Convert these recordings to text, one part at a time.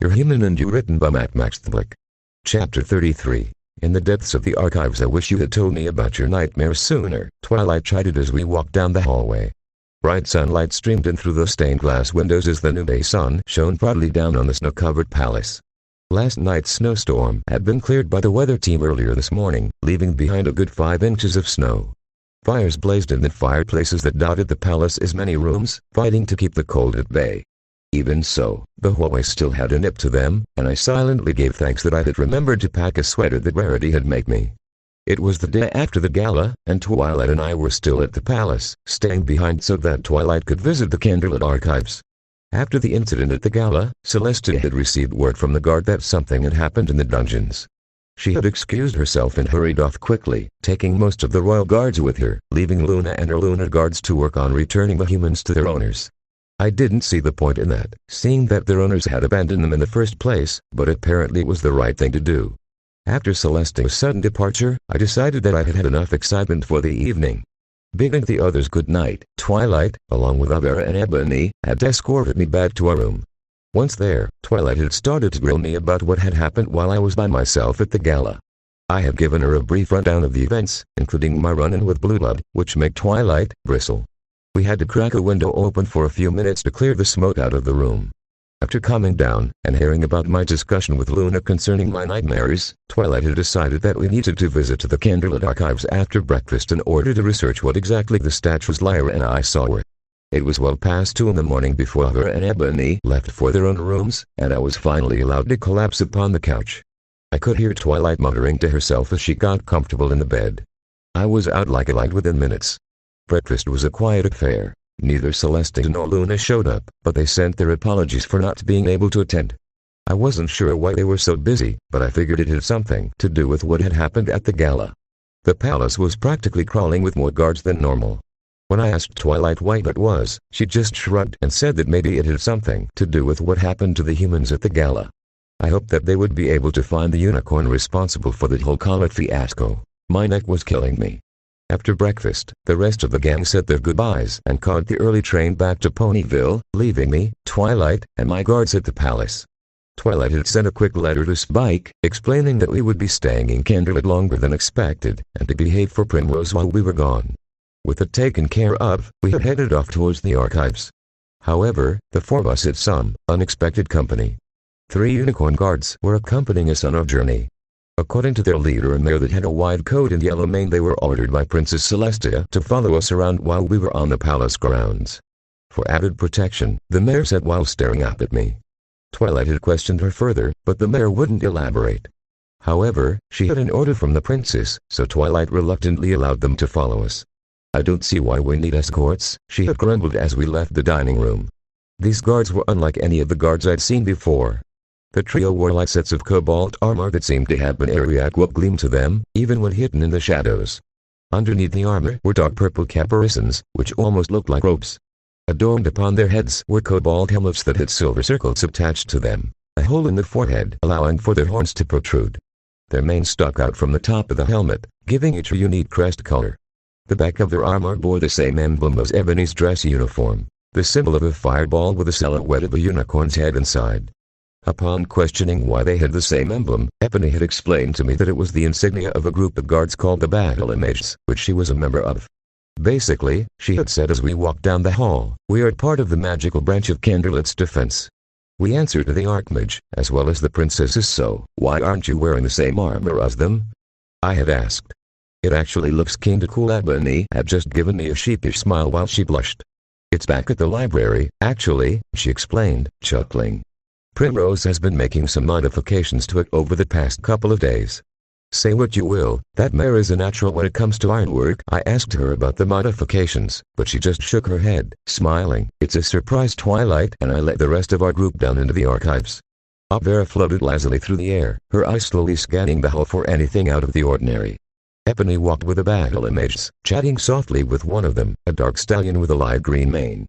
You're Human and You, written by Matt Maxtblick. Chapter 33. In the depths of the archives, I wish you had told me about your nightmares sooner, Twilight chided as we walked down the hallway. Bright sunlight streamed in through the stained glass windows as the noonday sun shone proudly down on the snow-covered palace. Last night's snowstorm had been cleared by the weather team earlier this morning, leaving behind a good 5 inches of snow. Fires blazed in the fireplaces that dotted the palace's many rooms, fighting to keep the cold at bay. Even so, the hallways still had a nip to them, and I silently gave thanks that I had remembered to pack a sweater that Rarity had made me. It was the day after the gala, and Twilight and I were still at the palace, staying behind so that Twilight could visit the candlelit archives. After the incident at the gala, Celestia had received word from the guard that something had happened in the dungeons. She had excused herself and hurried off quickly, taking most of the royal guards with her, leaving Luna and her Lunar guards to work on returning the humans to their owners. I didn't see the point in that, seeing that their owners had abandoned them in the first place, but apparently it was the right thing to do. After Celestia's sudden departure, I decided that I had had enough excitement for the evening. Bidding the others good night, Twilight, along with Avera and Ebony, had escorted me back to our room. Once there, Twilight had started to grill me about what had happened while I was by myself at the gala. I had given her a brief rundown of the events, including my run-in with Blueblood, which made Twilight bristle. We had to crack a window open for a few minutes to clear the smoke out of the room. After calming down, and hearing about my discussion with Luna concerning my nightmares, Twilight had decided that we needed to visit the candlelit archives after breakfast in order to research what exactly the statues Lyra and I saw were. It was well past 2 in the morning before Avera and Ebony left for their own rooms, and I was finally allowed to collapse upon the couch. I could hear Twilight muttering to herself as she got comfortable in the bed. I was out like a light within minutes. Breakfast was a quiet affair. Neither Celestia nor Luna showed up, but they sent their apologies for not being able to attend. I wasn't sure why they were so busy, but I figured it had something to do with what had happened at the gala. The palace was practically crawling with more guards than normal. When I asked Twilight why that was, she just shrugged and said that maybe it had something to do with what happened to the humans at the gala. I hoped that they would be able to find the unicorn responsible for the whole comet fiasco. My neck was killing me. After breakfast, the rest of the gang said their goodbyes and caught the early train back to Ponyville, leaving me, Twilight, and my guards at the palace. Twilight had sent a quick letter to Spike, explaining that we would be staying in Candlelit longer than expected, and to behave for Primrose while we were gone. With it taken care of, we had headed off towards the archives. However, the 4 of us had some unexpected company. 3 unicorn guards were accompanying us on our journey. According to their leader, a mare that had a wide coat and yellow mane, they were ordered by Princess Celestia to follow us around while we were on the palace grounds. For added protection, the mare said while staring up at me. Twilight had questioned her further, but the mare wouldn't elaborate. However, she had an order from the princess, so Twilight reluctantly allowed them to follow us. I don't see why we need escorts, she had grumbled as we left the dining room. These guards were unlike any of the guards I'd seen before. The trio wore light sets of cobalt armor that seemed to have an airy aqua gleam to them, even when hidden in the shadows. Underneath the armor were dark purple caparisons, which almost looked like ropes. Adorned upon their heads were cobalt helmets that had silver circles attached to them, a hole in the forehead allowing for their horns to protrude. Their manes stuck out from the top of the helmet, giving each a unique crest color. The back of their armor bore the same emblem as Ebony's dress uniform, the symbol of a fireball with a silhouette of a unicorn's head inside. Upon questioning why they had the same emblem, Ebony had explained to me that it was the insignia of a group of guards called the Battle Images, which she was a member of. Basically, she had said as we walked down the hall, we are part of the magical branch of Candlelit's defense. We answer to the Archmage, as well as the princesses, so why aren't you wearing the same armor as them? I had asked. It actually looks kinda cool. Ebony had just given me a sheepish smile while she blushed. It's back at the library, actually, she explained, chuckling. Primrose has been making some modifications to it over the past couple of days. Say what you will, that mare is a natural when it comes to ironwork. I asked her about the modifications, but she just shook her head, smiling. It's a surprise, Twilight, and I led the rest of our group down into the archives. Avera floated lazily through the air, her eyes slowly scanning the hall for anything out of the ordinary. Ebony walked with the Battle Images, chatting softly with one of them, a dark stallion with a light green mane.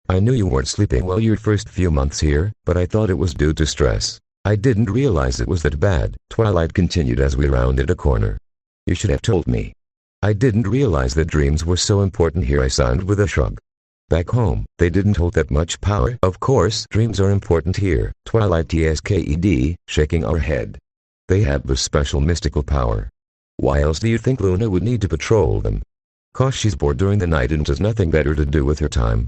I knew you weren't sleeping well your first few months here, but I thought it was due to stress. I didn't realize it was that bad, Twilight continued as we rounded a corner. You should have told me. I didn't realize that dreams were so important here, I signed with a shrug. Back home, they didn't hold that much power. Of course, dreams are important here, Twilight TSKED, shaking our head. They have the special mystical power. Why else do you think Luna would need to patrol them? 'Cause she's bored during the night and has nothing better to do with her time.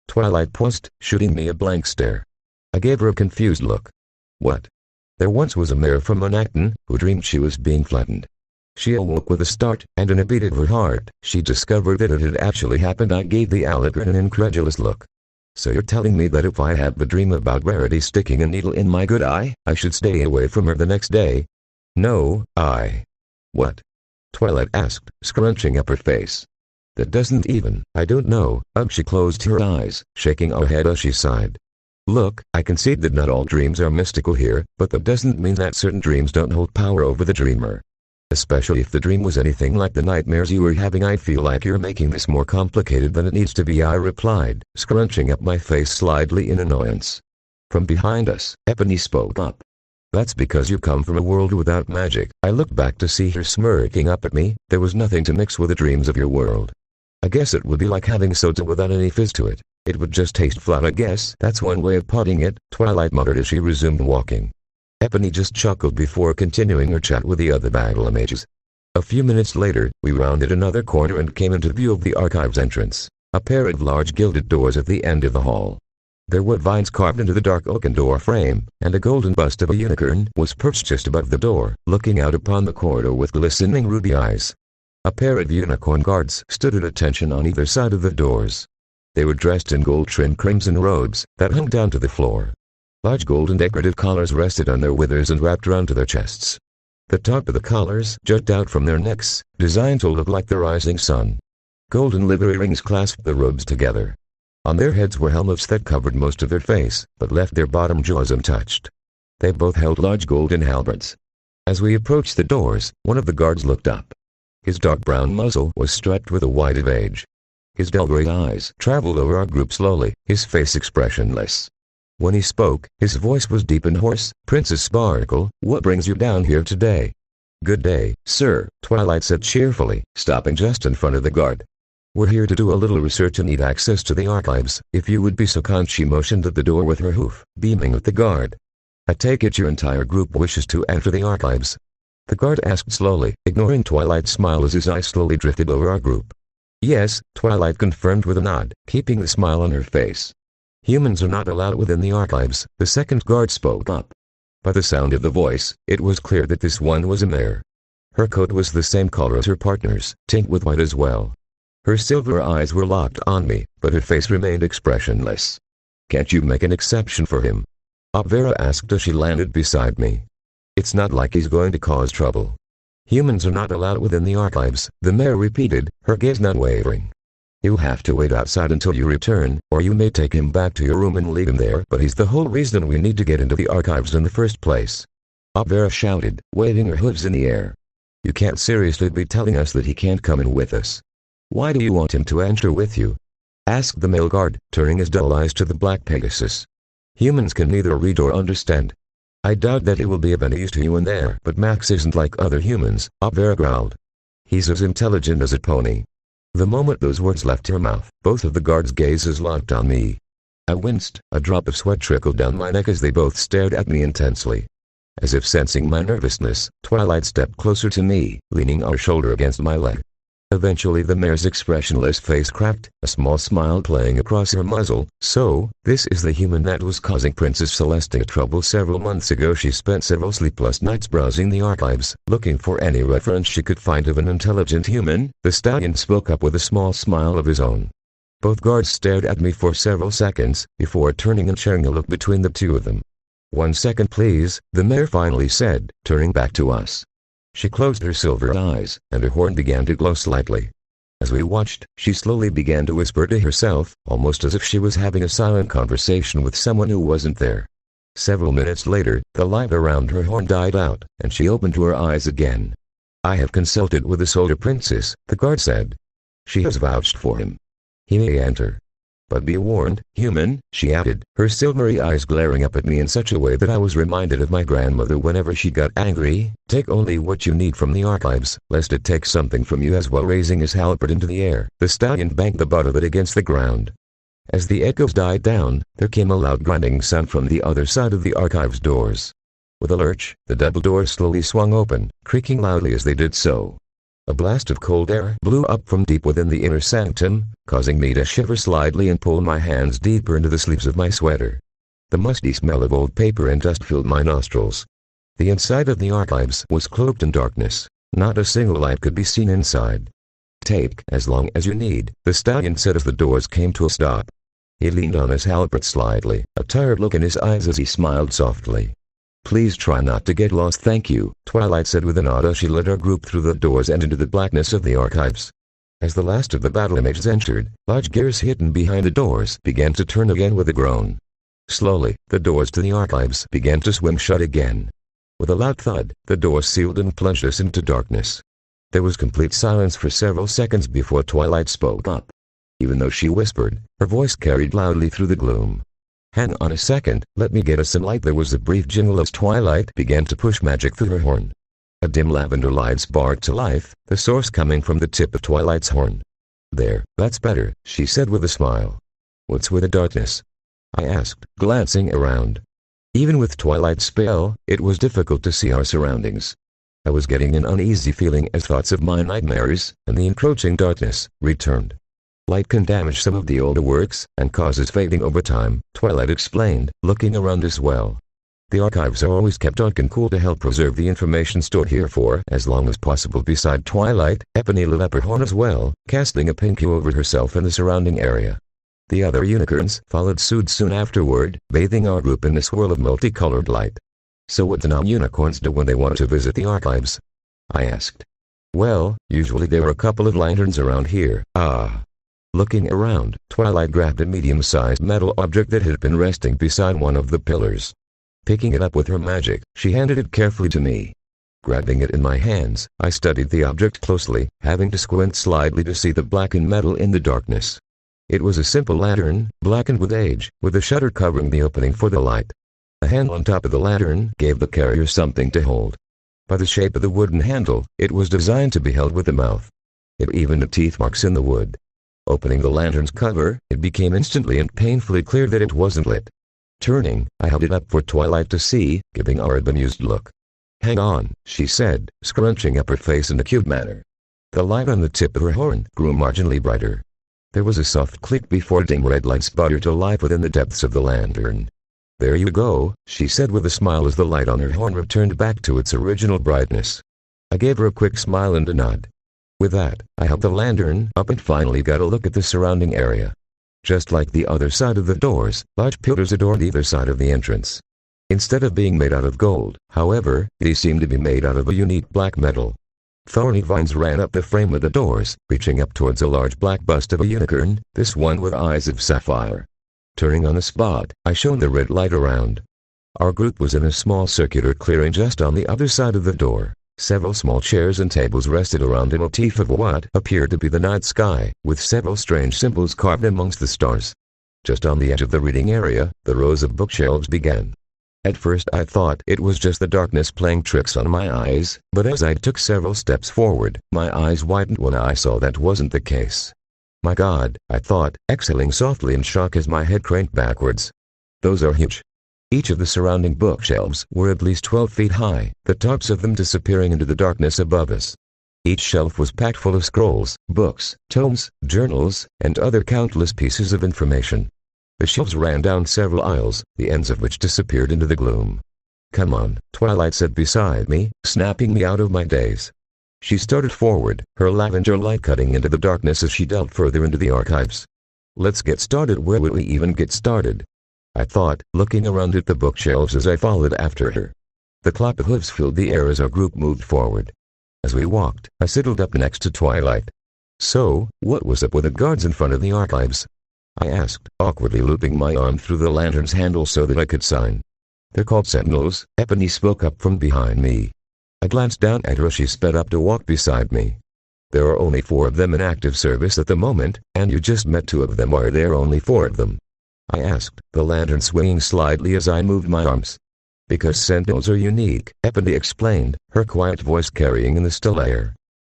Twilight paused, shooting me a blank stare. I gave her a confused look. What? There once was a mare from Monacton, who dreamed she was being flattened. She awoke with a start, and in a beat of her heart, she discovered that it had actually happened. I gave the Allegron an incredulous look. So you're telling me that if I have the dream about Rarity sticking a needle in my good eye, I should stay away from her the next day? No, What? Twilight asked, scrunching up her face. That doesn't even, I don't know. She closed her eyes, shaking her head as she sighed. Look, I concede that not all dreams are mystical here, but that doesn't mean that certain dreams don't hold power over the dreamer. Especially if the dream was anything like the nightmares you were having. I feel like you're making this more complicated than it needs to be, I replied, scrunching up my face slightly in annoyance. From behind us, Ebony spoke up. That's because you come from a world without magic. I looked back to see her smirking up at me. There was nothing to mix with the dreams of your world. I guess it would be like having soda without any fizz to it. It would just taste flat. I guess that's one way of putting it, Twilight muttered as she resumed walking. Ebony just chuckled before continuing her chat with the other battle mages. A few minutes later, we rounded another corner and came into view of the archives entrance, a pair of large gilded doors at the end of the hall. There were vines carved into the dark oaken door frame, and a golden bust of a unicorn was perched just above the door, looking out upon the corridor with glistening ruby eyes. A pair of unicorn guards stood at attention on either side of the doors. They were dressed in gold-trimmed crimson robes that hung down to the floor. Large golden decorative collars rested on their withers and wrapped around to their chests. The top of the collars jutted out from their necks, designed to look like the rising sun. Golden livery rings clasped the robes together. On their heads were helmets that covered most of their face, but left their bottom jaws untouched. They both held large golden halberds. As we approached the doors, one of the guards looked up. His dark brown muzzle was striped with a white of age. His dull gray eyes traveled over our group slowly, his face expressionless. When he spoke, his voice was deep and hoarse. Princess Sparkle, what brings you down here today? Good day, sir, Twilight said cheerfully, stopping just in front of the guard. We're here to do a little research and need access to the archives. If you would be so kind. She motioned at the door with her hoof, beaming at the guard. I take it your entire group wishes to enter the archives? The guard asked slowly, ignoring Twilight's smile as his eyes slowly drifted over our group. Yes, Twilight confirmed with a nod, keeping the smile on her face. Humans are not allowed within the archives, the second guard spoke up. By the sound of the voice, it was clear that this one was a mare. Her coat was the same color as her partner's, tinged with white as well. Her silver eyes were locked on me, but her face remained expressionless. Can't you make an exception for him? Vera asked as she landed beside me. It's not like he's going to cause trouble. Humans are not allowed within the archives, the mare repeated, her gaze not wavering. You'll have to wait outside until you return, or you may take him back to your room and leave him there. But he's the whole reason we need to get into the archives in the first place. Vera shouted, waving her hooves in the air. You can't seriously be telling us that he can't come in with us. Why do you want him to enter with you? Asked the male guard, turning his dull eyes to the black Pegasus. Humans can neither read or understand. I doubt that he will be of any use to you in there. But Max isn't like other humans, Vera growled. He's as intelligent as a pony. The moment those words left her mouth, both of the guards' gazes locked on me. I winced, a drop of sweat trickled down my neck as they both stared at me intensely. As if sensing my nervousness, Twilight stepped closer to me, leaning her shoulder against my leg. Eventually the mare's expressionless face cracked, a small smile playing across her muzzle. So, this is the human that was causing Princess Celestia trouble several months ago. She spent several sleepless nights browsing the archives, looking for any reference she could find of an intelligent human. The stallion spoke up with a small smile of his own. Both guards stared at me for several seconds, before turning and sharing a look between the two of them. 1 second please, the mare finally said, turning back to us. She closed her silver eyes, and her horn began to glow slightly. As we watched, she slowly began to whisper to herself, almost as if she was having a silent conversation with someone who wasn't there. Several minutes later, the light around her horn died out, and she opened her eyes again. I have consulted with the Solar Princess, the guard said. She has vouched for him. He may enter. But be warned, human, she added, her silvery eyes glaring up at me in such a way that I was reminded of my grandmother whenever she got angry. Take only what you need from the archives, lest it take something from you as well. Raising his halberd into the air, the stallion banged the butt of it against the ground. As the echoes died down, there came a loud grinding sound from the other side of the archive's doors. With a lurch, the double doors slowly swung open, creaking loudly as they did so. A blast of cold air blew up from deep within the inner sanctum, causing me to shiver slightly and pull my hands deeper into the sleeves of my sweater. The musty smell of old paper and dust filled my nostrils. The inside of the archives was cloaked in darkness. Not a single light could be seen inside. "Take as long as you need," the stallion said as the doors came to a stop. He leaned on his halberd slightly, a tired look in his eyes as he smiled softly. "Please try not to get lost, thank you," Twilight said with a nod as she led our group through the doors and into the blackness of the archives. As the last of the battle images entered, large gears hidden behind the doors began to turn again with a groan. Slowly, the doors to the archives began to swing shut again. With a loud thud, the doors sealed and plunged us into darkness. There was complete silence for several seconds before Twilight spoke up. Even though she whispered, her voice carried loudly through the gloom. "Hang on a second, let me get us some light." There was a brief jingle as Twilight began to push magic through her horn. A dim lavender light sparked to life, the source coming from the tip of Twilight's horn. "There, that's better," she said with a smile. "What's with the darkness?" I asked, glancing around. Even with Twilight's spell, it was difficult to see our surroundings. I was getting an uneasy feeling as thoughts of my nightmares, and the encroaching darkness, returned. "Light can damage some of the older works, and causes fading over time," Twilight explained, looking around as well. "The archives are always kept dark and cool to help preserve the information stored here for as long as possible." Beside Twilight, Ebony lit up her horn as well, casting a pink hue over herself and the surrounding area. The other unicorns followed suit soon afterward, bathing our group in a swirl of multicolored light. "So what do non-unicorns do when they want to visit the archives?" I asked. "Well, usually there are a couple of lanterns around here." Looking around, Twilight grabbed a medium-sized metal object that had been resting beside one of the pillars. Picking it up with her magic, she handed it carefully to me. Grabbing it in my hands, I studied the object closely, having to squint slightly to see the blackened metal in the darkness. It was a simple lantern, blackened with age, with a shutter covering the opening for the light. A handle on top of the lantern gave the carrier something to hold. By the shape of the wooden handle, it was designed to be held with the mouth. It even had teeth marks in the wood. Opening the lantern's cover, it became instantly and painfully clear that it wasn't lit. Turning, I held it up for Twilight to see, giving her a bemused look. "Hang on," she said, scrunching up her face in a cute manner. The light on the tip of her horn grew marginally brighter. There was a soft click before dim red light sputtered to life within the depths of the lantern. "There you go," she said with a smile as the light on her horn returned back to its original brightness. I gave her a quick smile and a nod. With that, I held the lantern up and finally got a look at the surrounding area. Just like the other side of the doors, large pillars adorned either side of the entrance. Instead of being made out of gold, however, these seemed to be made out of a unique black metal. Thorny vines ran up the frame of the doors, reaching up towards a large black bust of a unicorn, this one with eyes of sapphire. Turning on the spot, I shone the red light around. Our group was in a small circular clearing just on the other side of the door. Several small chairs and tables rested around a motif of what appeared to be the night sky, with several strange symbols carved amongst the stars. Just on the edge of the reading area, the rows of bookshelves began. At first I thought it was just the darkness playing tricks on my eyes, but as I took several steps forward, my eyes widened when I saw that wasn't the case. "My God," I thought, exhaling softly in shock as my head craned backwards. "Those are huge." Each of the surrounding bookshelves were at least 12 feet high, the tops of them disappearing into the darkness above us. Each shelf was packed full of scrolls, books, tomes, journals, and other countless pieces of information. The shelves ran down several aisles, the ends of which disappeared into the gloom. "Come on," Twilight said beside me, snapping me out of my daze. She started forward, her lavender light cutting into the darkness as she delved further into the archives. "Let's get started." "Where will we even get started?" I thought, looking around at the bookshelves as I followed after her. The clop of hooves filled the air as our group moved forward. As we walked, I sidled up next to Twilight. "So, what was up with the guards in front of the archives?" I asked, awkwardly looping my arm through the lantern's handle so that I could sign. "They're called sentinels," Ebony spoke up from behind me. I glanced down at her as she sped up to walk beside me. "There are only 4 of them in active service at the moment, and you just met 2 of them. Why are there only 4 of them?" I asked, the lantern swinging slightly as I moved my arms. "Because sentinels are unique," Ebony explained, her quiet voice carrying in the still air.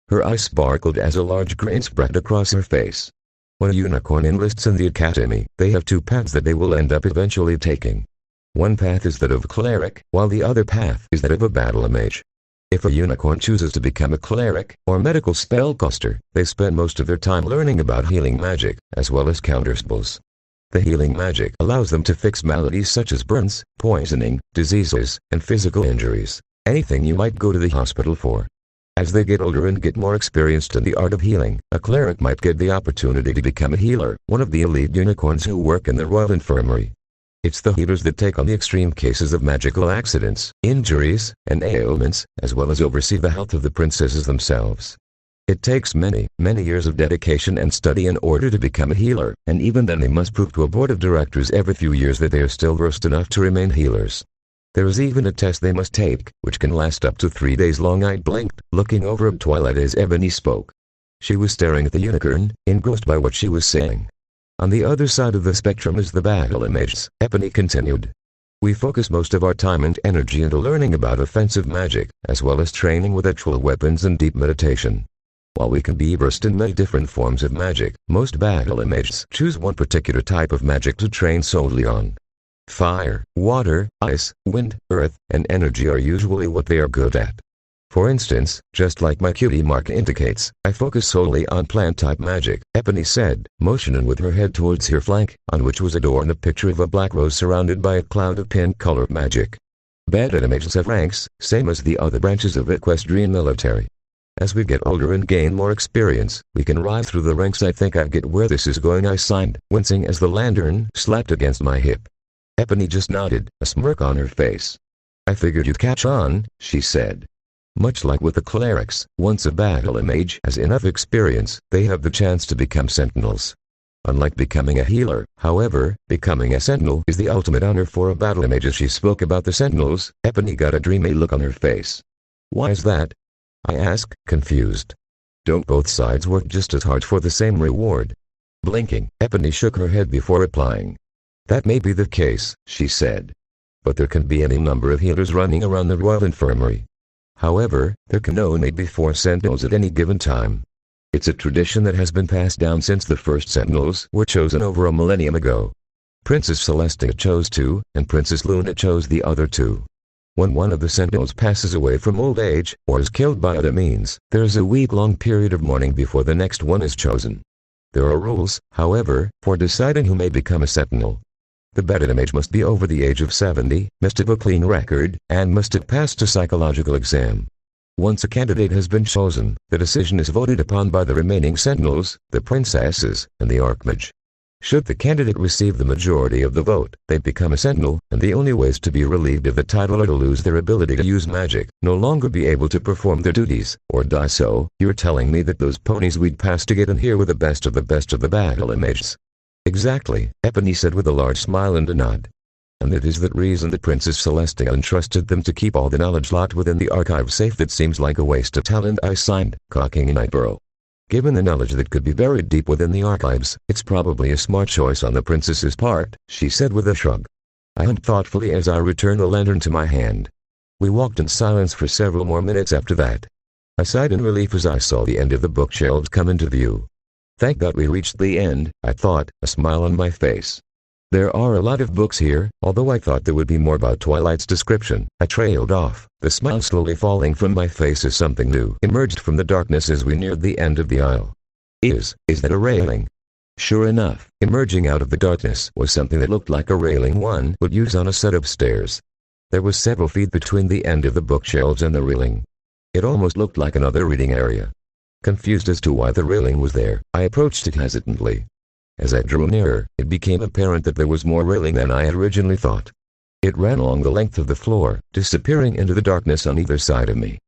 Her eyes sparkled as a large grin spread across her face. When a unicorn enlists in the academy, they have two paths that they will end up eventually taking. One path is that of a cleric, while the other path is that of a battle mage. If a unicorn chooses to become a cleric, or medical spellcaster, they spend most of their time learning about healing magic, as well as counterspells. The healing magic allows them to fix maladies such as burns, poisoning, diseases, and physical injuries, anything you might go to the hospital for. As they get older and get more experienced in the art of healing, a cleric might get the opportunity to become a healer, one of the elite unicorns who work in the Royal Infirmary. It's the healers that take on the extreme cases of magical accidents, injuries, and ailments, as well as oversee the health of the princesses themselves. It takes many, many years of dedication and study in order to become a healer, and even then they must prove to a board of directors every few years that they are still versed enough to remain healers. There is even a test they must take, which can last up to 3 days long. I blinked, looking over at Twilight as Ebony spoke. She was staring at the unicorn, engrossed by what she was saying. On the other side of the spectrum is the battle mages, Ebony continued. We focus most of our time and energy into learning about offensive magic, as well as training with actual weapons and deep meditation. While we can be versed in many different forms of magic, most battle mages choose one particular type of magic to train solely on. Fire, water, ice, wind, earth, and energy are usually what they are good at. For instance, just like my cutie mark indicates, I focus solely on plant-type magic, Ebony said, motioning with her head towards her flank, on which was adorned a picture of a black rose surrounded by a cloud of pink-colored magic. Battle mages have ranks, same as the other branches of equestrian military. As we get older and gain more experience, we can rise through the ranks. I think I get where this is going, I signed, wincing as the lantern slapped against my hip. Ebony just nodded, a smirk on her face. I figured you'd catch on, she said. Much like with the clerics, once a battle mage has enough experience, they have the chance to become sentinels. Unlike becoming a healer, however, becoming a sentinel is the ultimate honor for a battle mage. As she spoke about the sentinels, Ebony got a dreamy look on her face. Why is that? I asked, confused. Don't both sides work just as hard for the same reward? Blinking, Ebony shook her head before replying. That may be the case, she said. But there can be any number of healers running around the Royal Infirmary. However, there can only be 4 sentinels at any given time. It's a tradition that has been passed down since the first sentinels were chosen over a millennium ago. Princess Celestia chose 2, and Princess Luna chose the other 2. When one of the sentinels passes away from old age, or is killed by other means, there is a week-long period of mourning before the next one is chosen. There are rules, however, for deciding who may become a sentinel. The battle mage must be over the age of 70, must have a clean record, and must have passed a psychological exam. Once a candidate has been chosen, the decision is voted upon by the remaining sentinels, the princesses, and the archmage. Should the candidate receive the majority of the vote, they become a sentinel, and the only ways to be relieved of the title are to lose their ability to use magic, no longer be able to perform their duties, or die. So, you're telling me that those ponies we'd pass to get in here were the best of the battle mages? Exactly, Ebony said with a large smile and a nod. And it is that reason that Princess Celestia entrusted them to keep all the knowledge locked within the archive safe. That seems like a waste of talent, I signed, cocking an eyebrow. Given the knowledge that could be buried deep within the archives, it's probably a smart choice on the princess's part, she said with a shrug. I hummed thoughtfully as I returned the lantern to my hand. We walked in silence for several more minutes after that. I sighed in relief as I saw the end of the bookshelves come into view. Thank God we reached the end, I thought, a smile on my face. There are a lot of books here, although I thought there would be more about Twilight's description. I trailed off, the smile slowly falling from my face as something new emerged from the darkness as we neared the end of the aisle. Is that a railing? Sure enough, emerging out of the darkness was something that looked like a railing one would use on a set of stairs. There was several feet between the end of the bookshelves and the railing. It almost looked like another reading area. Confused as to why the railing was there, I approached it hesitantly. As I drew nearer, it became apparent that there was more railing than I had originally thought. It ran along the length of the floor, disappearing into the darkness on either side of me.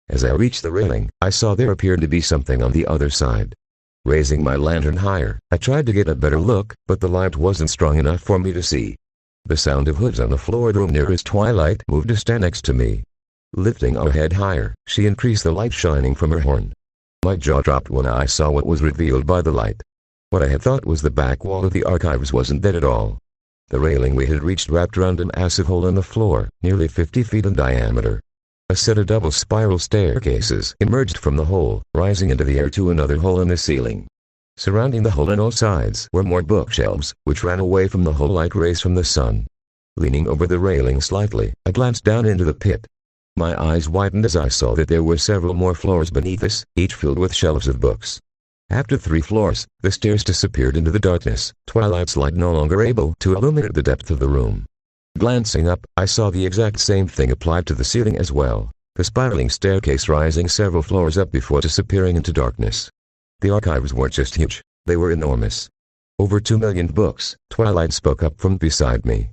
As I reached the railing, I saw there appeared to be something on the other side. Raising my lantern higher, I tried to get a better look, but the light wasn't strong enough for me to see. The sound of hooves on the floor drew near as Twilight moved to stand next to me. Lifting her head higher, she increased the light shining from her horn. My jaw dropped when I saw what was revealed by the light. What I had thought was the back wall of the archives wasn't that at all. The railing we had reached wrapped around a massive hole in the floor, nearly 50 feet in diameter. A set of double spiral staircases emerged from the hole, rising into the air to another hole in the ceiling. Surrounding the hole on all sides were more bookshelves, which ran away from the hole like rays from the sun. Leaning over the railing slightly, I glanced down into the pit. My eyes widened as I saw that there were several more floors beneath us, each filled with shelves of books. After 3 floors, the stairs disappeared into the darkness, Twilight's light no longer able to illuminate the depth of the room. Glancing up, I saw the exact same thing applied to the ceiling as well, the spiraling staircase rising several floors up before disappearing into darkness. The archives weren't just huge, they were enormous. Over 2 million books, Twilight spoke up from beside me.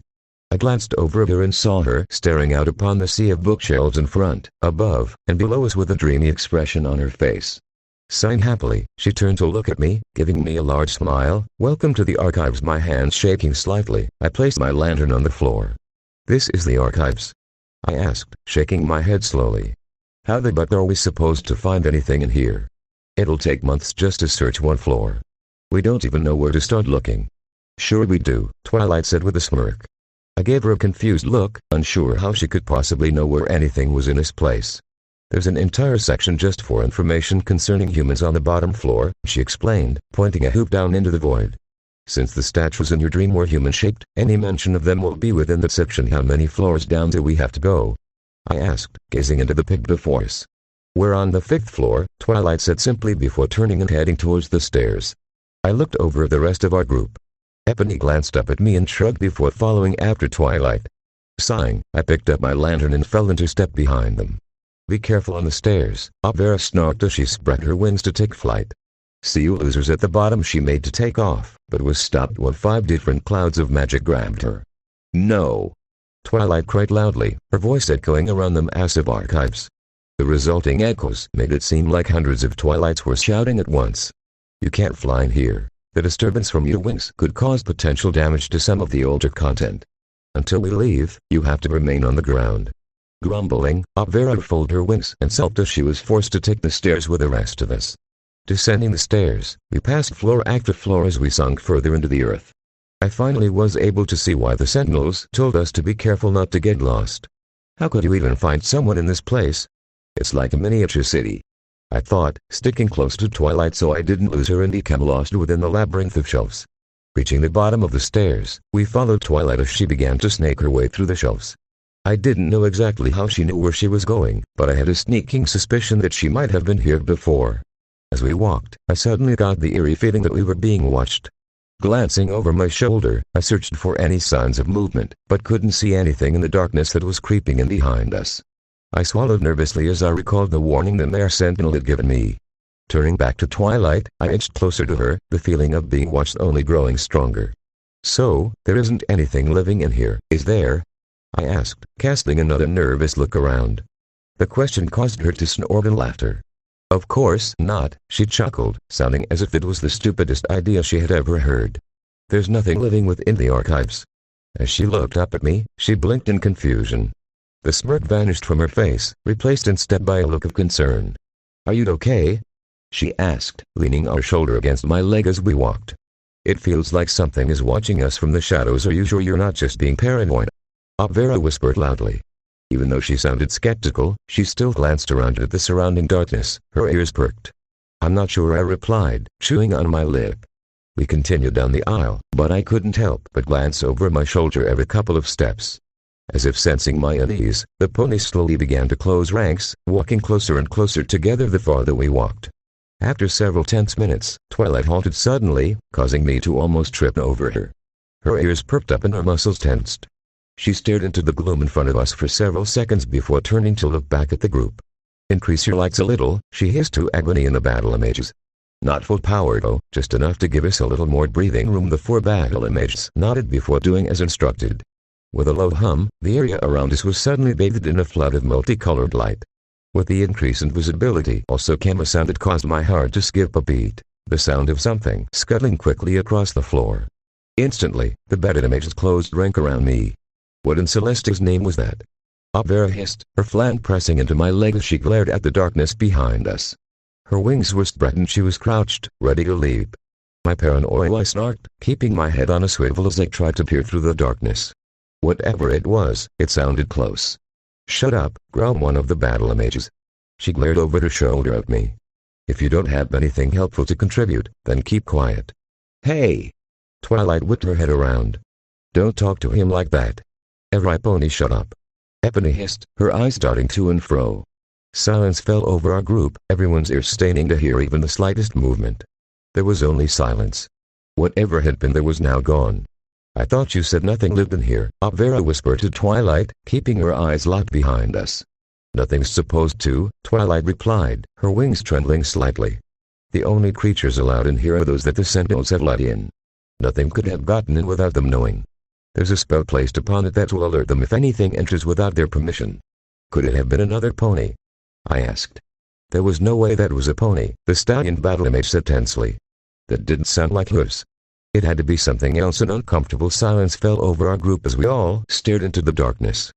I glanced over at her and saw her staring out upon the sea of bookshelves in front, above, and below us with a dreamy expression on her face. Sighing happily, she turned to look at me, giving me a large smile. "Welcome to the archives." My hands shaking slightly, I placed my lantern on the floor. "This is the archives?" I asked, shaking my head slowly. "How the butt are we supposed to find anything in here? It'll take months just to search 1 floor. We don't even know where to start looking." "Sure we do," Twilight said with a smirk. I gave her a confused look, unsure how she could possibly know where anything was in this place. "There's an entire section just for information concerning humans on the bottom floor," she explained, pointing a hoop down into the void. "Since the statues in your dream were human-shaped, any mention of them will be within that section." "How many floors down do we have to go?" I asked, gazing into the pit before us. "We're on the 5th floor," Twilight said simply before turning and heading towards the stairs. I looked over at the rest of our group. Ebony glanced up at me and shrugged before following after Twilight. Sighing, I picked up my lantern and fell into step behind them. "Be careful on the stairs," Vera snarked as she spread her wings to take flight. "See you losers at the bottom." She made to take off, but was stopped when 5 different clouds of magic grabbed her. "No!" Twilight cried loudly, her voice echoing around the massive archives. The resulting echoes made it seem like hundreds of Twilights were shouting at once. "You can't fly in here. The disturbance from your wings could cause potential damage to some of the older content. Until we leave, you have to remain on the ground." Grumbling, Vera folded her wings and sulked as she was forced to take the stairs with the rest of us. Descending the stairs, we passed floor after floor as we sunk further into the earth. I finally was able to see why the sentinels told us to be careful not to get lost. How could you even find someone in this place? It's like a miniature city, I thought, sticking close to Twilight so I didn't lose her and become lost within the labyrinth of shelves. Reaching the bottom of the stairs, we followed Twilight as she began to snake her way through the shelves. I didn't know exactly how she knew where she was going, but I had a sneaking suspicion that she might have been here before. As we walked, I suddenly got the eerie feeling that we were being watched. Glancing over my shoulder, I searched for any signs of movement, but couldn't see anything in the darkness that was creeping in behind us. I swallowed nervously as I recalled the warning the Mare Sentinel had given me. Turning back to Twilight, I edged closer to her, the feeling of being watched only growing stronger. "So, there isn't anything living in here, is there?" I asked, casting another nervous look around. The question caused her to snort in laughter. "Of course not," she chuckled, sounding as if it was the stupidest idea she had ever heard. "There's nothing living within the archives." As she looked up at me, she blinked in confusion. The smirk vanished from her face, replaced instead by a look of concern. "Are you okay?" she asked, leaning our shoulder against my leg as we walked. "It feels like something is watching us from the shadows. Are you sure you're not just being paranoid?" Vera whispered loudly. Even though she sounded skeptical, she still glanced around at the surrounding darkness, her ears perked. "I'm not sure," I replied, chewing on my lip. We continued down the aisle, but I couldn't help but glance over my shoulder every couple of steps. As if sensing my unease, the ponies slowly began to close ranks, walking closer and closer together the farther we walked. After several tense minutes, Twilight halted suddenly, causing me to almost trip over her. Her ears perked up and her muscles tensed. She stared into the gloom in front of us for several seconds before turning to look back at the group. "Increase your lights a little," she hissed to Ebony and the battle images. "Not full power though, just enough to give us a little more breathing room." The 4 battle images nodded before doing as instructed. With a low hum, the area around us was suddenly bathed in a flood of multicolored light. With the increase in visibility also came a sound that caused my heart to skip a beat, the sound of something scuttling quickly across the floor. Instantly, the battle images closed rank around me. "What in Celestia's name was that?" Vera hissed, her flank pressing into my leg as she glared at the darkness behind us. Her wings were spread and she was crouched, ready to leap. "My paranoia," I snarked, keeping my head on a swivel as I tried to peer through the darkness. Whatever it was, it sounded close. "Shut up," growled one of the battle images. She glared over her shoulder at me. If you don't have anything helpful to contribute, then keep quiet. Hey! Twilight whipped her head around. Don't talk to him like that. Every pony shut up. Ebony hissed, her eyes darting to and fro. Silence fell over our group, everyone's ears straining to hear even the slightest movement. There was only silence. Whatever had been there was now gone. I thought you said nothing lived in here, Avera whispered to Twilight, keeping her eyes locked behind us. Nothing's supposed to, Twilight replied, her wings trembling slightly. The only creatures allowed in here are those that the Sentinels have let in. Nothing could have gotten in without them knowing. There's a spell placed upon it that will alert them if anything enters without their permission. Could it have been another pony? I asked. There was no way that was a pony, the stallion battle image said tensely. That didn't sound like hers. It had to be something else. An uncomfortable silence fell over our group as we all stared into the darkness.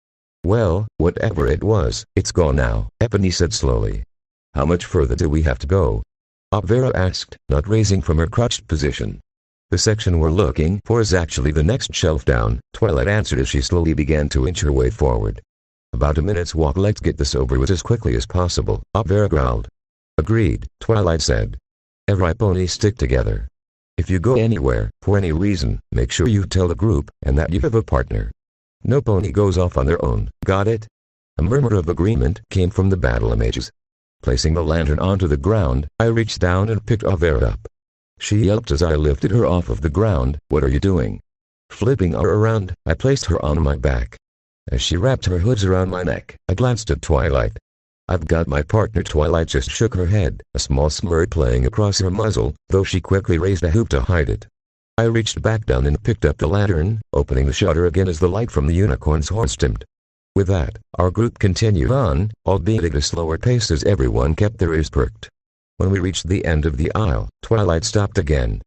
Well, whatever it was, it's gone now, Ebony said slowly. How much further do we have to go? Avera asked, not raising from her crouched position. The section we're looking for is actually the next shelf down, Twilight answered as she slowly began to inch her way forward. About a minute's walk. Let's get this over with as quickly as possible, Avera growled. Agreed, Twilight said. Every pony stick together. If you go anywhere, for any reason, make sure you tell the group, and that you have a partner. No pony goes off on their own, got it? A murmur of agreement came from the battle images. Placing the lantern onto the ground, I reached down and picked Avera up. She yelped as I lifted her off of the ground. What are you doing? Flipping her around, I placed her on my back. As she wrapped her hoods around my neck, I glanced at Twilight. I've got my partner. Twilight just shook her head, a small smirk playing across her muzzle, though she quickly raised a hoop to hide it. I reached back down and picked up the lantern, opening the shutter again as the light from the unicorn's horn dimmed. With that, our group continued on, albeit at a slower pace as everyone kept their ears perked. When we reached the end of the aisle, Twilight stopped again.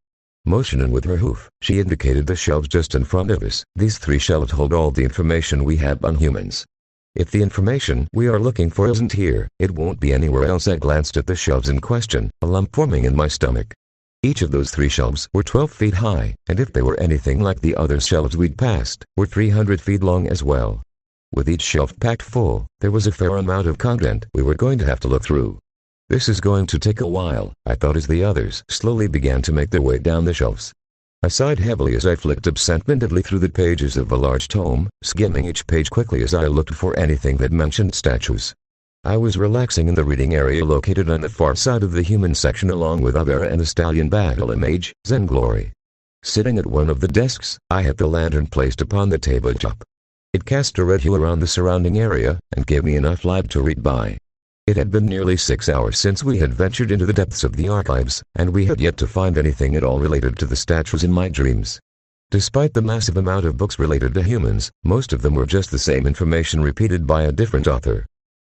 Motioning with her hoof, she indicated the shelves just in front of us. These 3 shelves hold all the information we have on humans. If the information we are looking for isn't here, it won't be anywhere else. I glanced at the shelves in question, a lump forming in my stomach. Each of those 3 shelves were 12 feet high, and if they were anything like the other shelves we'd passed, were 300 feet long as well. With each shelf packed full, there was a fair amount of content we were going to have to look through. This is going to take a while, I thought as the others slowly began to make their way down the shelves. I sighed heavily as I flicked absentmindedly through the pages of a large tome, skimming each page quickly as I looked for anything that mentioned statues. I was relaxing in the reading area located on the far side of the human section along with Avera and the stallion battle image, Zenglory. Sitting at one of the desks, I had the lantern placed upon the tabletop. It cast a red hue around the surrounding area, and gave me enough light to read by. It had been nearly 6 hours since we had ventured into the depths of the archives, and we had yet to find anything at all related to the statues in my dreams. Despite the massive amount of books related to humans, most of them were just the same information repeated by a different author.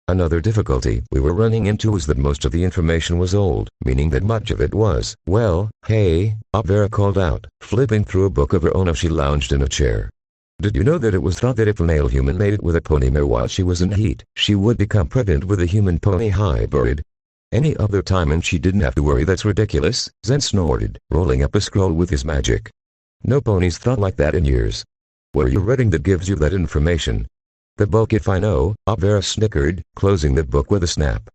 Another difficulty we were running into was that most of the information was old, meaning that much of it was, well, hey, Avera called out, flipping through a book of her own as she lounged in a chair. Did you know that it was thought that if a male human mated with a pony mare while she was in heat, she would become pregnant with a human-pony hybrid? Any other time and she didn't have to worry. That's ridiculous, Zen snorted, rolling up a scroll with his magic. No pony's thought like that in years. What are you reading that gives you that information? The book if I know, Avera snickered, closing the book with a snap.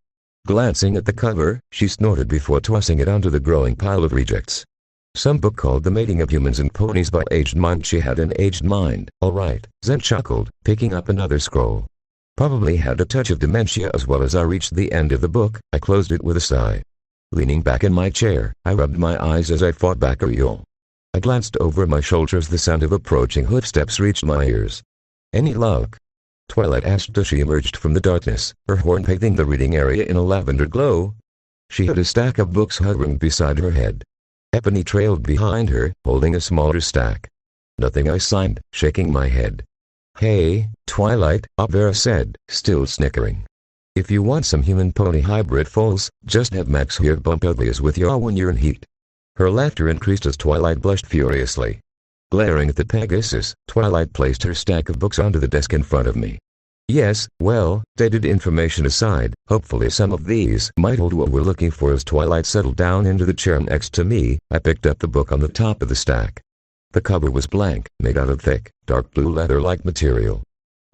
Glancing at the cover, she snorted before tossing it onto the growing pile of rejects. Some book called The Mating of Humans and Ponies by Aged Mind. She had an aged mind, all right, Zen chuckled, picking up another scroll. Probably had a touch of dementia. As well as I reached the end of the book, I closed it with a sigh. Leaning back in my chair, I rubbed my eyes as I fought back a yawn. I glanced over my shoulder as the sound of approaching footsteps reached my ears. Any luck? Twilight asked as she emerged from the darkness, her horn bathing the reading area in a lavender glow. She had a stack of books hovering beside her head. Ebony trailed behind her, holding a smaller stack. Nothing, I signed, shaking my head. Hey, Twilight, Avera said, still snickering. If you want some human-pony hybrid foals, just have Max here bump uglies with you when you're in heat. Her laughter increased as Twilight blushed furiously. Glaring at the Pegasus, Twilight placed her stack of books onto the desk in front of me. Yes, well, dated information aside, hopefully some of these might hold what we're looking for. As Twilight settled down into the chair next to me, I picked up the book on the top of the stack. The cover was blank, made out of thick, dark blue leather-like material.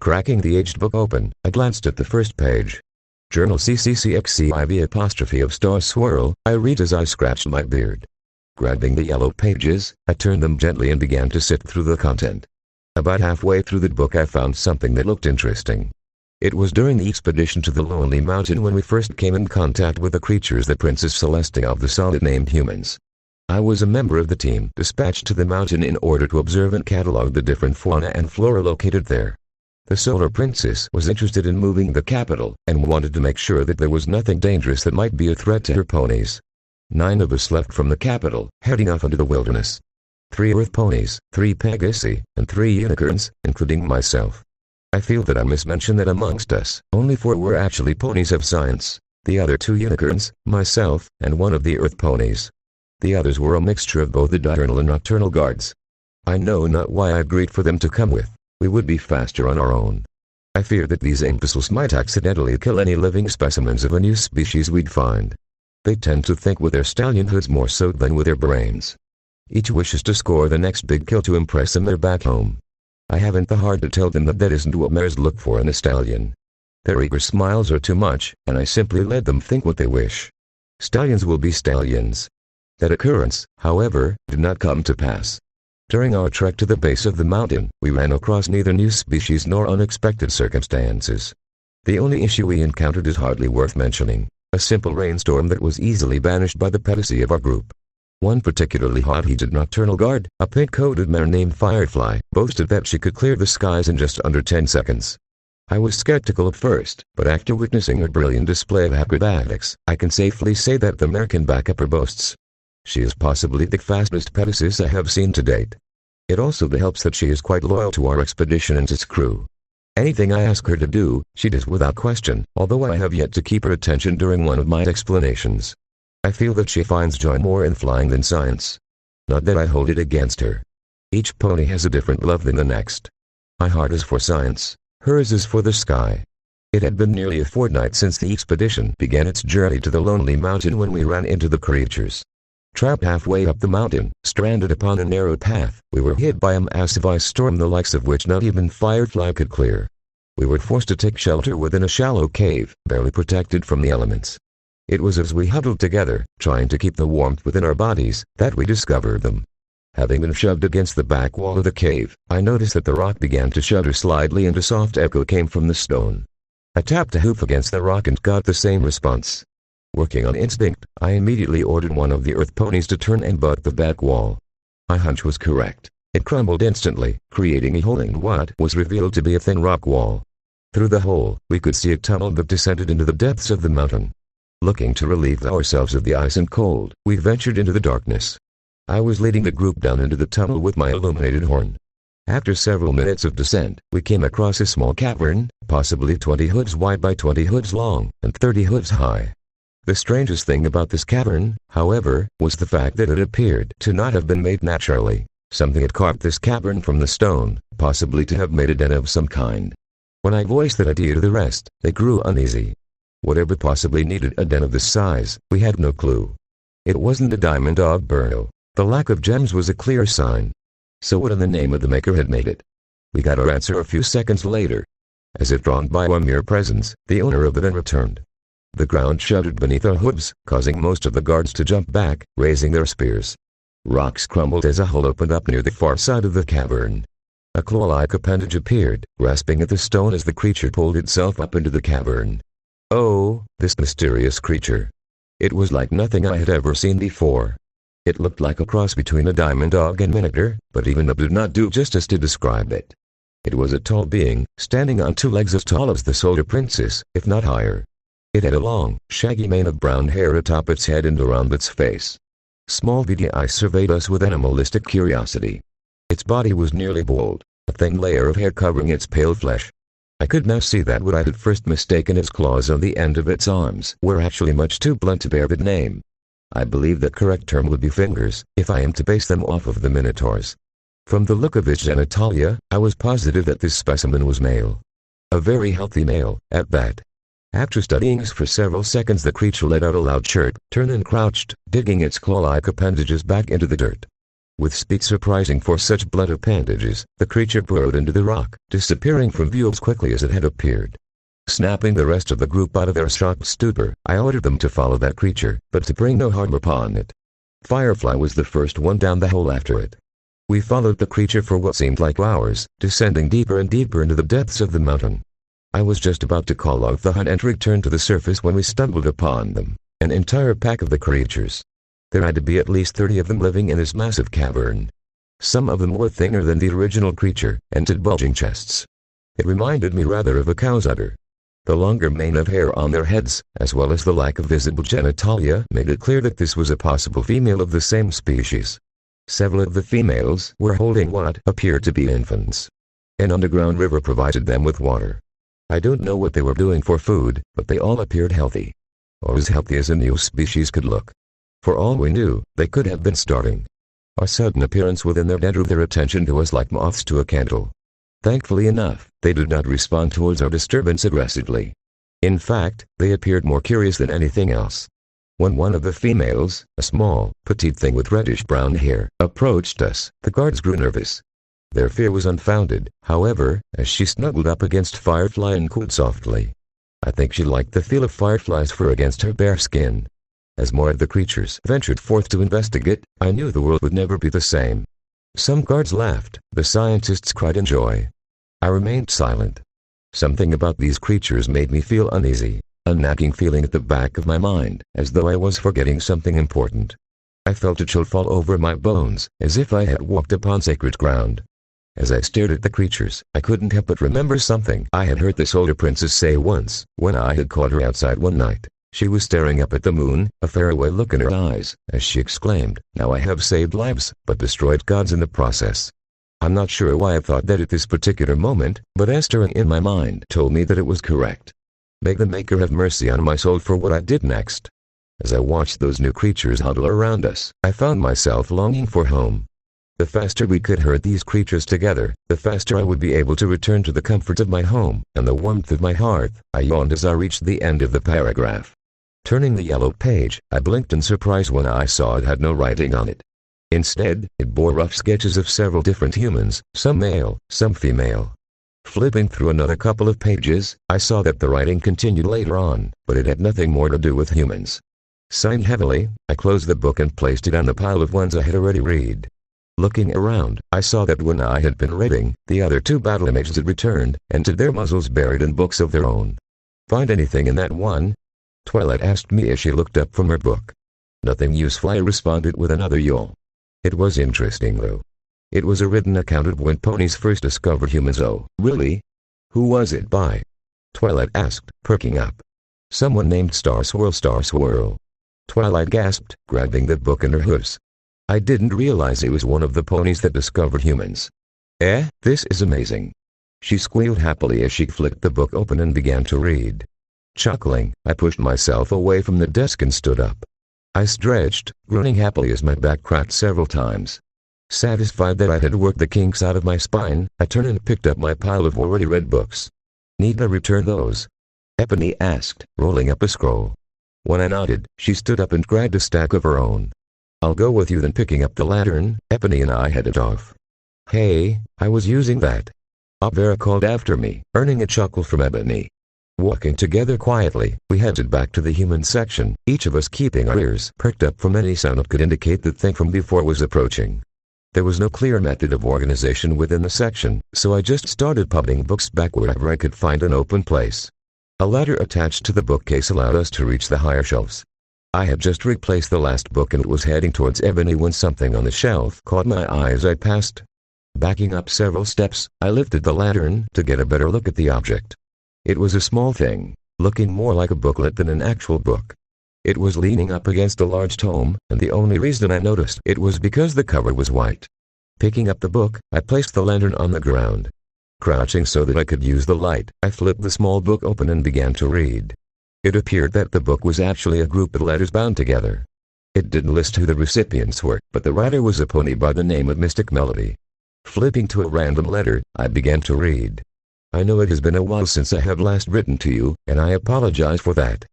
Cracking the aged book open, I glanced at the first page. Journal CCCXCIV apostrophe of star swirl, I read as I scratched my beard. Grabbing the yellow pages, I turned them gently and began to sift through the content. About halfway through the book I found something that looked interesting. It was during the expedition to the Lonely Mountain when we first came in contact with the creatures that Princess Celestia of the Solid named humans. I was a member of the team dispatched to the mountain in order to observe and catalog the different fauna and flora located there. The Solar Princess was interested in moving the capital and wanted to make sure that there was nothing dangerous that might be a threat to her ponies. 9 of us left from the capital, heading off into the wilderness. 3 Earth ponies, 3 Pegasi, and 3 unicorns, including myself. I feel that I must mention that amongst us, only 4 were actually ponies of science. The other 2 unicorns, myself, and 1 of the Earth ponies. The others were a mixture of both the diurnal and nocturnal guards. I know not why I agreed for them to come with. We would be faster on our own. I fear that these imbeciles might accidentally kill any living specimens of a new species we'd find. They tend to think with their stallion hoods more so than with their brains. Each wishes to score the next big kill to impress them they're back home. I haven't the heart to tell them that isn't what mares look for in a stallion. Their eager smiles are too much, and I simply let them think what they wish. Stallions will be stallions. That occurrence, however, did not come to pass. During our trek to the base of the mountain, we ran across neither new species nor unexpected circumstances. The only issue we encountered is hardly worth mentioning, a simple rainstorm that was easily banished by the pedesy of our group. One particularly hot-headed nocturnal guard, a pink-coated mare named Firefly, boasted that she could clear the skies in just under 10 seconds. I was skeptical at first, but after witnessing her brilliant display of acrobatics, I can safely say that the mare can back up her boasts. She is possibly the fastest Pegasus I have seen to date. It also helps that she is quite loyal to our expedition and its crew. Anything I ask her to do, she does without question, although I have yet to keep her attention during one of my explanations. I feel that she finds joy more in flying than science. Not that I hold it against her. Each pony has a different love than the next. My heart is for science, hers is for the sky. It had been nearly a fortnight since the expedition began its journey to the Lonely Mountain when we ran into the creatures. Trapped halfway up the mountain, stranded upon a narrow path, we were hit by a massive ice storm the likes of which not even Firefly could clear. We were forced to take shelter within a shallow cave, barely protected from the elements. It was as we huddled together, trying to keep the warmth within our bodies, that we discovered them. Having been shoved against the back wall of the cave, I noticed that the rock began to shudder slightly and a soft echo came from the stone. I tapped a hoof against the rock and got the same response. Working on instinct, I immediately ordered one of the earth ponies to turn and butt the back wall. My hunch was correct. It crumbled instantly, creating a hole in what was revealed to be a thin rock wall. Through the hole, we could see a tunnel that descended into the depths of the mountain. Looking to relieve ourselves of the ice and cold, we ventured into the darkness. I was leading the group down into the tunnel with my illuminated horn. After several minutes of descent, we came across a small cavern, possibly 20 hoods wide by 20 hoods long, and 30 hoods high. The strangest thing about this cavern, however, was the fact that it appeared to not have been made naturally. Something had carved this cavern from the stone, possibly to have made a den of some kind. When I voiced that idea to the rest, they grew uneasy. Whatever possibly needed a den of this size, we had no clue. It wasn't a diamond dog burrow. The lack of gems was a clear sign. So what in the name of the maker had made it? We got our answer a few seconds later. As if drawn by our mere presence, the owner of the den returned. The ground shuddered beneath our hooves, causing most of the guards to jump back, raising their spears. Rocks crumbled as a hole opened up near the far side of the cavern. A claw-like appendage appeared, grasping at the stone as the creature pulled itself up into the cavern. Oh, this mysterious creature. It was like nothing I had ever seen before. It looked like a cross between a diamond dog and minotaur, but even that did not do justice to describe it. It was a tall being, standing on 2 legs as tall as the Solar Princess, if not higher. It had a long, shaggy mane of brown hair atop its head and around its face. Small beady eyes surveyed us with animalistic curiosity. Its body was nearly bald, a thin layer of hair covering its pale flesh. I could now see that what I had first mistaken as claws on the end of its arms were actually much too blunt to bear that name. I believe the correct term would be fingers, if I am to base them off of the minotaurs. From the look of its genitalia, I was positive that this specimen was male. A very healthy male, at that. After studying us for several seconds, the creature let out a loud chirp, turned and crouched, digging its claw-like appendages back into the dirt. With speed surprising for such blunt appendages, the creature burrowed into the rock, disappearing from view as quickly as it had appeared. Snapping the rest of the group out of their shocked stupor, I ordered them to follow that creature, but to bring no harm upon it. Firefly was the first one down the hole after it. We followed the creature for what seemed like hours, descending deeper and deeper into the depths of the mountain. I was just about to call off the hunt and return to the surface when we stumbled upon them, an entire pack of the creatures. There had to be at least 30 of them living in this massive cavern. Some of them were thinner than the original creature, and had bulging chests. It reminded me rather of a cow's udder. The longer mane of hair on their heads, as well as the lack of visible genitalia, made it clear that this was a possible female of the same species. Several of the females were holding what appeared to be infants. An underground river provided them with water. I don't know what they were doing for food, but they all appeared healthy. Or as healthy as a new species could look. For all we knew, they could have been starving. Our sudden appearance within their den drew their attention to us like moths to a candle. Thankfully enough, they did not respond towards our disturbance aggressively. In fact, they appeared more curious than anything else. When one of the females, a small, petite thing with reddish-brown hair, approached us, the guards grew nervous. Their fear was unfounded, however, as she snuggled up against Firefly and cooed softly. I think she liked the feel of Firefly's fur against her bare skin. As more of the creatures ventured forth to investigate, I knew the world would never be the same. Some guards laughed, the scientists cried in joy. I remained silent. Something about these creatures made me feel uneasy, a nagging feeling at the back of my mind, as though I was forgetting something important. I felt a chill fall over my bones, as if I had walked upon sacred ground. As I stared at the creatures, I couldn't help but remember something I had heard this older princess say once, when I had caught her outside one night. She was staring up at the moon, a faraway look in her eyes, as she exclaimed, "Now I have saved lives, but destroyed gods in the process." I'm not sure why I thought that at this particular moment, but a stirring in my mind told me that it was correct. May the Maker have mercy on my soul for what I did next. As I watched those new creatures huddle around us, I found myself longing for home. The faster we could herd these creatures together, the faster I would be able to return to the comforts of my home and the warmth of my hearth. I yawned as I reached the end of the paragraph. Turning the yellow page, I blinked in surprise when I saw it had no writing on it. Instead, it bore rough sketches of several different humans, some male, some female. Flipping through another couple of pages, I saw that the writing continued later on, but it had nothing more to do with humans. Sighing heavily, I closed the book and placed it on the pile of ones I had already read. Looking around, I saw that when I had been reading, the other two battle images had returned, and had their muzzles buried in books of their own. "Find anything in that one?" Twilight asked me as she looked up from her book. "Nothing useful," I responded with another yawn. It was interesting though. It was a written account of when ponies first discovered humans. "Oh, really? Who was it by?" Twilight asked, perking up. "Someone named Star Swirl." "Star Swirl?" Twilight gasped, grabbing the book in her hooves. "I didn't realize it was one of the ponies that discovered humans." This is amazing." She squealed happily as she flicked the book open and began to read. Chuckling, I pushed myself away from the desk and stood up. I stretched, groaning happily as my back cracked several times. Satisfied that I had worked the kinks out of my spine, I turned and picked up my pile of already read books. "Need I return those?" Ebony asked, rolling up a scroll. When I nodded, she stood up and grabbed a stack of her own. "I'll go with you then." Picking up the lantern, Ebony and I headed off. "Hey, I was using that." Vera called after me, earning a chuckle from Ebony. Walking together quietly, we headed back to the human section, each of us keeping our ears perked up from any sound that could indicate the thing from before was approaching. There was no clear method of organization within the section, so I just started putting books back wherever I could find an open place. A ladder attached to the bookcase allowed us to reach the higher shelves. I had just replaced the last book and was heading towards Ebony when something on the shelf caught my eye as I passed. Backing up several steps, I lifted the lantern to get a better look at the object. It was a small thing, looking more like a booklet than an actual book. It was leaning up against a large tome, and the only reason I noticed it was because the cover was white. Picking up the book, I placed the lantern on the ground. Crouching so that I could use the light, I flipped the small book open and began to read. It appeared that the book was actually a group of letters bound together. It didn't list who the recipients were, but the writer was a pony by the name of Mystic Melody. Flipping to a random letter, I began to read. "I know it has been a while since I have last written to you, and I apologize for that.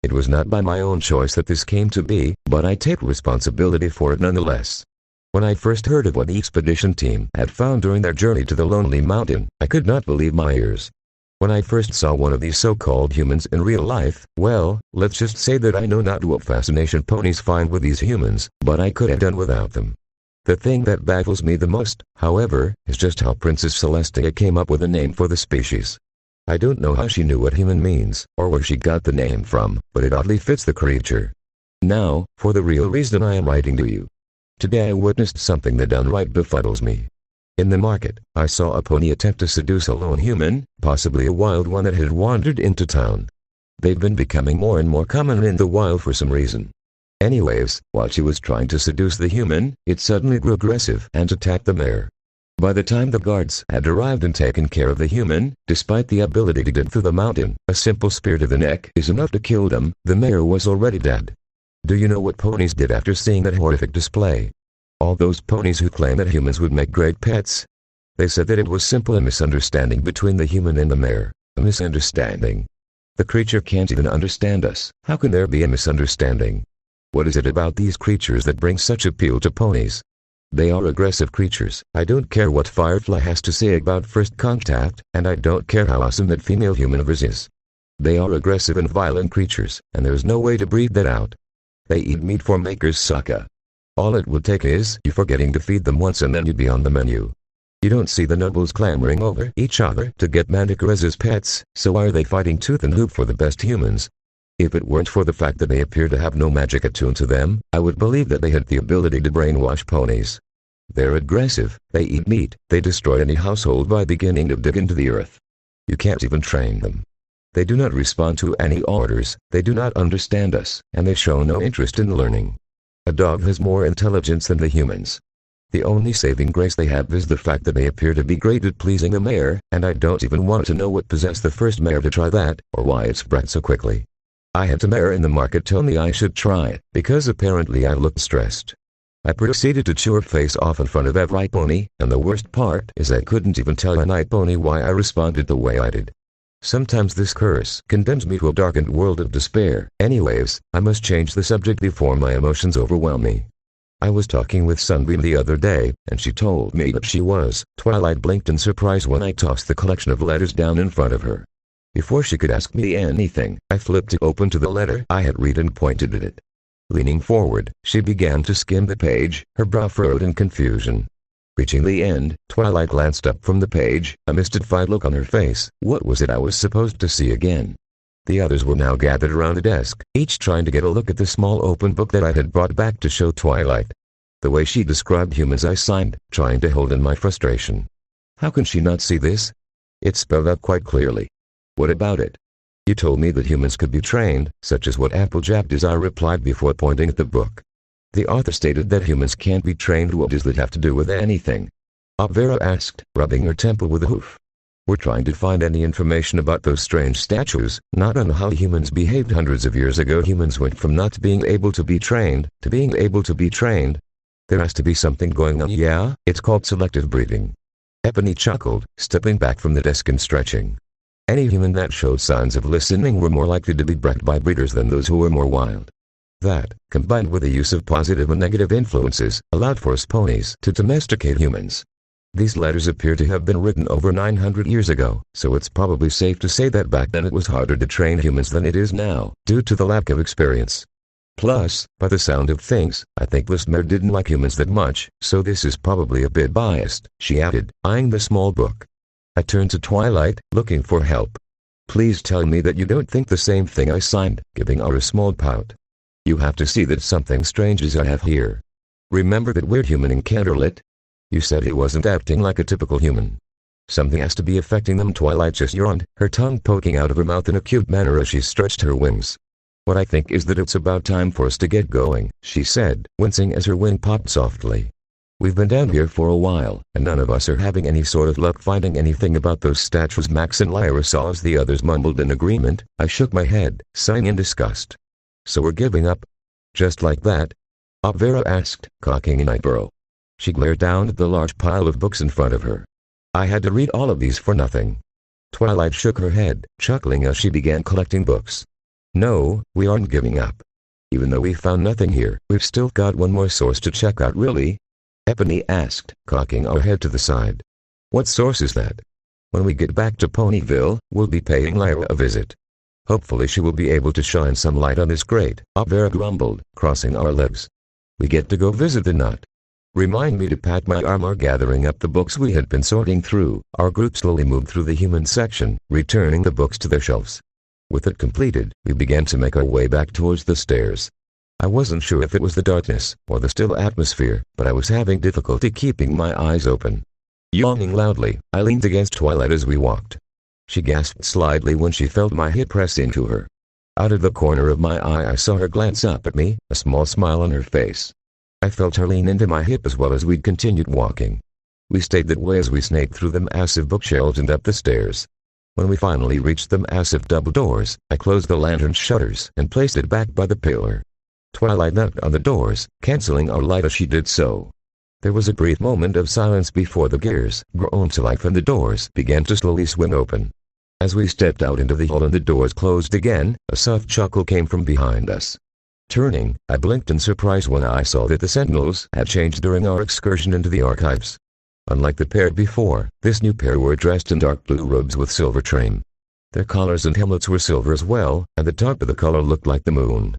It was not by my own choice that this came to be, but I take responsibility for it nonetheless. When I first heard of what the expedition team had found during their journey to the Lonely Mountain, I could not believe my ears. When I first saw one of these so-called humans in real life, well, let's just say that I know not what fascination ponies find with these humans, but I could have done without them. The thing that baffles me the most, however, is just how Princess Celestia came up with a name for the species. I don't know how she knew what human means, or where she got the name from, but it oddly fits the creature. Now, for the real reason I am writing to you. Today I witnessed something that downright befuddles me. In the market, I saw a pony attempt to seduce a lone human, possibly a wild one that had wandered into town. They've been becoming more and more common in the wild for some reason. Anyways, while she was trying to seduce the human, it suddenly grew aggressive and attacked the mare. By the time the guards had arrived and taken care of the human, despite the ability to get through the mountain, a simple spear to the neck is enough to kill them, the mare was already dead. Do you know what ponies did after seeing that horrific display? All those ponies who claim that humans would make great pets. They said that it was simply a misunderstanding between the human and the mare. A misunderstanding. The creature can't even understand us. How can there be a misunderstanding? What is it about these creatures that brings such appeal to ponies? They are aggressive creatures. I don't care what Firefly has to say about first contact, and I don't care how awesome that female human-verse is. They are aggressive and violent creatures, and there's no way to breathe that out. They eat meat for Maker's Sokka. All it would take is you forgetting to feed them once and then you'd be on the menu. You don't see the nobles clamoring over each other to get Manticore as pets, so why are they fighting tooth and hoop for the best humans? If it weren't for the fact that they appear to have no magic attuned to them, I would believe that they had the ability to brainwash ponies. They're aggressive, they eat meat, they destroy any household by beginning to dig into the earth. You can't even train them. They do not respond to any orders, they do not understand us, and they show no interest in learning. A dog has more intelligence than the humans. The only saving grace they have is the fact that they appear to be great at pleasing a mare, and I don't even want to know what possessed the first mare to try that, or why it spread so quickly. I had a mare in the market tell me I should try it, because apparently I looked stressed. I proceeded to chew her face off in front of every pony, and the worst part is I couldn't even tell a night pony why I responded the way I did. Sometimes this curse condemns me to a darkened world of despair. Anyways, I must change the subject before my emotions overwhelm me. I was talking with Sunbeam the other day, and she told me that she was. Twilight blinked in surprise when I tossed the collection of letters down in front of her. Before she could ask me anything, I flipped it open to the letter I had read and pointed at it. Leaning forward, she began to skim the page, her brow furrowed in confusion. Reaching the end, Twilight glanced up from the page, a mystified look on her face. What was it I was supposed to see again? The others were now gathered around the desk, each trying to get a look at the small open book that I had brought back to show Twilight. The way she described humans I signed, trying to hold in my frustration. How can she not see this? It's spelled out quite clearly. What about it? You told me that humans could be trained, such as what Applejack does, I replied before pointing at the book. The author stated that humans can't be trained. What does that have to do with anything? Opvera asked, rubbing her temple with a hoof. We're trying to find any information about those strange statues, not on how humans behaved hundreds of years ago. Humans went from not being able to be trained, to being able to be trained. There has to be something going on. Yeah, it's called selective breeding. Epony chuckled, stepping back from the desk and stretching. Any human that showed signs of listening were more likely to be bred by breeders than those who were more wild. That, combined with the use of positive and negative influences, allowed for us ponies to domesticate humans. These letters appear to have been written over 900 years ago, so it's probably safe to say that back then it was harder to train humans than it is now, due to the lack of experience. Plus, by the sound of things, I think this mare didn't like humans that much, so this is probably a bit biased, she added, eyeing the small book. I turned to Twilight, looking for help. Please tell me that you don't think the same thing I signed, giving her a small pout. You have to see that something strange is I have here. Remember that weird human in Candlelit? You said he wasn't acting like a typical human. Something has to be affecting them. Twilight just yawned, her tongue poking out of her mouth in a cute manner as she stretched her wings. What I think is that it's about time for us to get going, she said, wincing as her wing popped softly. We've been down here for a while, and none of us are having any sort of luck finding anything about those statues. Max and Lyra saw as the others mumbled in agreement. I shook my head, sighing in disgust. So we're giving up? Just like that? Opvera asked, cocking an eyebrow. She glared down at the large pile of books in front of her. I had to read all of these for nothing. Twilight shook her head, chuckling as she began collecting books. No, we aren't giving up. Even though we found nothing here, we've still got one more source to check out. Really? Epony asked, cocking her head to the side. What source is that? When we get back to Ponyville, we'll be paying Lyra a visit. Hopefully she will be able to shine some light on this great, Vera grumbled, crossing our legs. We get to go visit the nut. Remind me to pat my arm. Gathering up the books we had been sorting through, our group slowly moved through the human section, returning the books to their shelves. With it completed, we began to make our way back towards the stairs. I wasn't sure if it was the darkness, or the still atmosphere, but I was having difficulty keeping my eyes open. Yawning loudly, I leaned against Twilight as we walked. She gasped slightly when she felt my hip press into her. Out of the corner of my eye I saw her glance up at me, a small smile on her face. I felt her lean into my hip as well as we continued walking. We stayed that way as we snaked through the massive bookshelves and up the stairs. When we finally reached the massive double doors, I closed the lantern shutters and placed it back by the pillar. Twilight knocked on the doors, canceling our light as she did so. There was a brief moment of silence before the gears groaned to life and the doors began to slowly swing open. As we stepped out into the hall and the doors closed again, a soft chuckle came from behind us. Turning, I blinked in surprise when I saw that the Sentinels had changed during our excursion into the archives. Unlike the pair before, this new pair were dressed in dark blue robes with silver trim. Their collars and helmets were silver as well, and the top of the collar looked like the moon.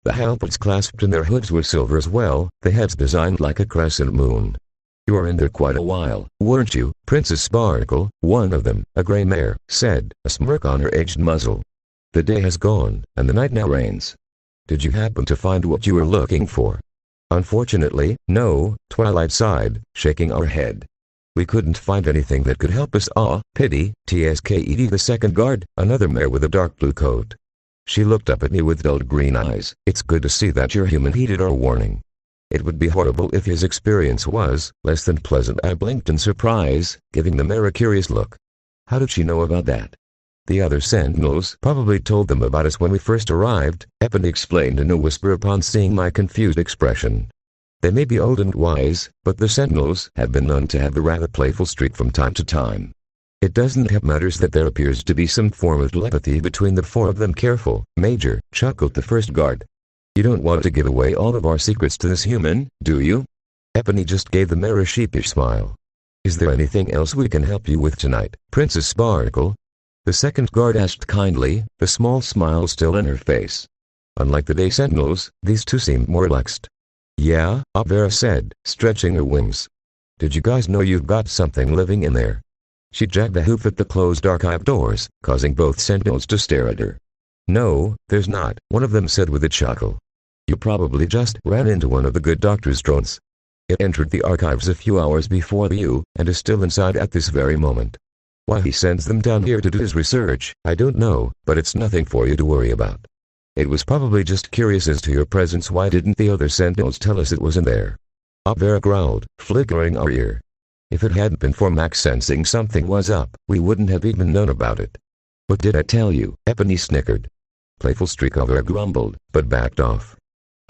The halberds clasped in their hoods were silver as well, the heads designed like a crescent moon. You were in there quite a while, weren't you, Princess Sparkle? One of them, a gray mare, said, a smirk on her aged muzzle. The day has gone, and the night now reigns. Did you happen to find what you were looking for? Unfortunately, no, Twilight sighed, shaking our head. We couldn't find anything that could help us. Pity, Tsked the second guard, another mare with a dark blue coat. She looked up at me with dull green eyes. It's good to see that you're human. Heeded our warning. It would be horrible if his experience was less than pleasant. I blinked in surprise, giving the mare a curious look. How did she know about that? The other Sentinels probably told them about us when we first arrived, Epony explained in a whisper upon seeing my confused expression. They may be old and wise, but the Sentinels have been known to have a rather playful streak from time to time. It doesn't help matters that there appears to be some form of telepathy between the four of them. Careful, Major, chuckled the first guard. You don't want to give away all of our secrets to this human, do you? Epony just gave the mare a sheepish smile. Is there anything else we can help you with tonight, Princess Sparkle? The second guard asked kindly, the small smile still in her face. Unlike the day Sentinels, these two seemed more relaxed. Yeah, Vera said, stretching her wings. Did you guys know you've got something living in there? She jagged a hoof at the closed archive doors, causing both Sentinels to stare at her. No, there's not, one of them said with a chuckle. You probably just ran into one of the good doctor's drones. It entered the archives a few hours before you, and is still inside at this very moment. Why he sends them down here to do his research, I don't know, but it's nothing for you to worry about. It was probably just curious as to your presence. Why didn't the other Sentinels tell us it was in there? Vera growled, flickering our ear. If it hadn't been for Max sensing something was up, we wouldn't have even known about it. What did I tell you? Epony snickered. Playful streak. Vera grumbled, but backed off.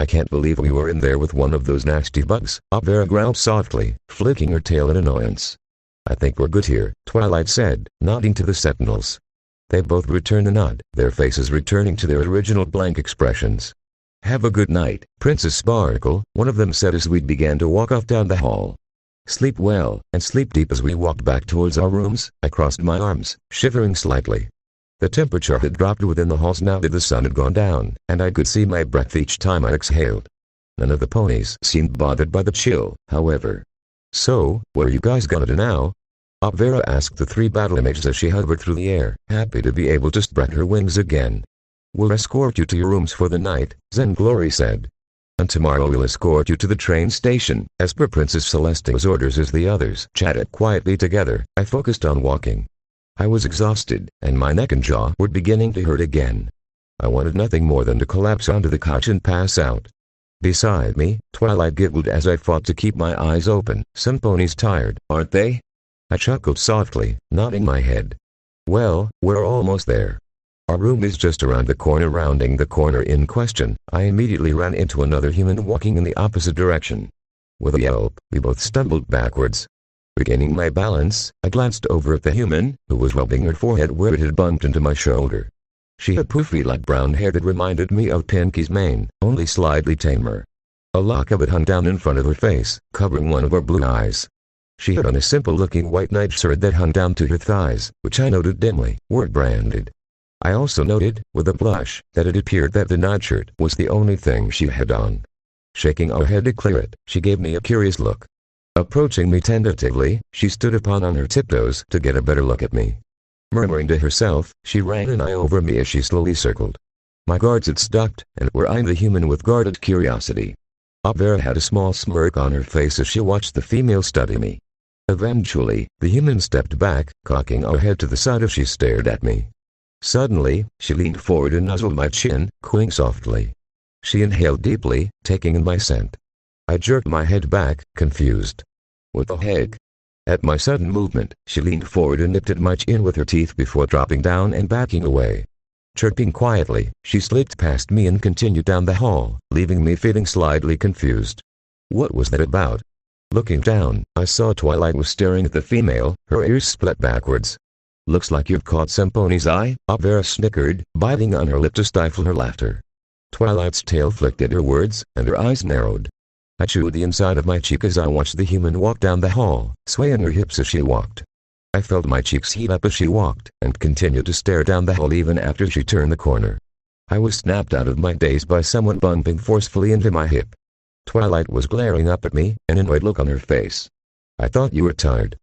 I can't believe we were in there with one of those nasty bugs, Vera growled softly, flicking her tail in annoyance. I think we're good here, Twilight said, nodding to the Sentinels. They both returned a nod, their faces returning to their original blank expressions. Have a good night, Princess Sparkle, one of them said as we began to walk off down the hall. Sleep well, and sleep deep. As we walked back towards our rooms, I crossed my arms, shivering slightly. The temperature had dropped within the halls now that the sun had gone down, and I could see my breath each time I exhaled. None of the ponies seemed bothered by the chill, however. So, what are you guys gonna do now? Vera asked the three battle images as she hovered through the air, happy to be able to spread her wings again. We'll escort you to your rooms for the night, Zenglory said. And tomorrow we'll escort you to the train station, as per Princess Celestia's orders. As the others chatted quietly together, I focused on walking. I was exhausted, and my neck and jaw were beginning to hurt again. I wanted nothing more than to collapse onto the couch and pass out. Beside me, Twilight giggled as I fought to keep my eyes open. Some ponies tired, aren't they? I chuckled softly, nodding my head. Well, we're almost there. Our room is just around the corner. Rounding the corner in question, I immediately ran into another human walking in the opposite direction. With a yelp, we both stumbled backwards. Regaining my balance, I glanced over at the human, who was rubbing her forehead where it had bumped into my shoulder. She had poofy light brown hair that reminded me of Pinky's mane, only slightly tamer. A lock of it hung down in front of her face, covering one of her blue eyes. She had on a simple-looking white nightshirt that hung down to her thighs, which I noted dimly, were branded. I also noted, with a blush, that it appeared that the nightshirt was the only thing she had on. Shaking her head to clear it, she gave me a curious look. Approaching me tentatively, she stood upon on her tiptoes to get a better look at me. Murmuring to herself, she ran an eye over me as she slowly circled. My guards had stopped, and were eyeing the human with guarded curiosity. Vera had a small smirk on her face as she watched the female study me. Eventually, the human stepped back, cocking her head to the side as she stared at me. Suddenly, she leaned forward and nuzzled my chin, cooing softly. She inhaled deeply, taking in my scent. I jerked my head back, confused. What the heck? At my sudden movement, she leaned forward and nipped at my chin with her teeth before dropping down and backing away. Chirping quietly, she slipped past me and continued down the hall, leaving me feeling slightly confused. What was that about? Looking down, I saw Twilight was staring at the female, her ears split backwards. Looks like you've caught some pony's eye, Vera snickered, biting on her lip to stifle her laughter. Twilight's tail flicked at her words, and her eyes narrowed. I chewed the inside of my cheek as I watched the human walk down the hall, swaying her hips as she walked. I felt my cheeks heat up as she walked, and continued to stare down the hall even after she turned the corner. I was snapped out of my daze by someone bumping forcefully into my hip. Twilight was glaring up at me, an annoyed look on her face. I thought you were tired.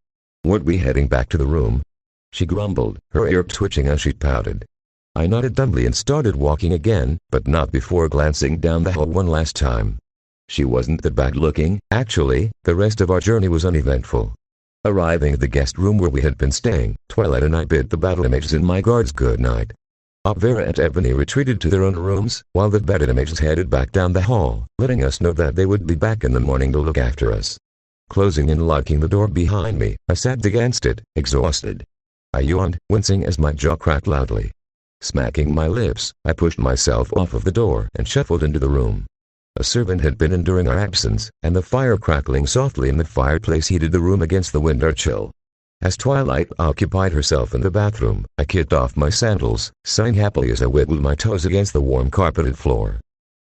Weren't we heading back to the room? She grumbled, her ear twitching as she pouted. I nodded dumbly and started walking again, but not before glancing down the hall one last time. She wasn't that bad looking. Actually, the rest of our journey was uneventful. Arriving at the guest room where we had been staying, Twilight and I bid the battle images and my guards good night. Vera and Ebony retreated to their own rooms, while the battle images headed back down the hall, letting us know that they would be back in the morning to look after us. Closing and locking the door behind me, I sat against it, exhausted. I yawned, wincing as my jaw cracked loudly. Smacking my lips, I pushed myself off of the door and shuffled into the room. A servant had been in during our absence, and the fire crackling softly in the fireplace heated the room against the winter chill. As Twilight occupied herself in the bathroom, I kicked off my sandals, sighing happily as I wiggled my toes against the warm carpeted floor.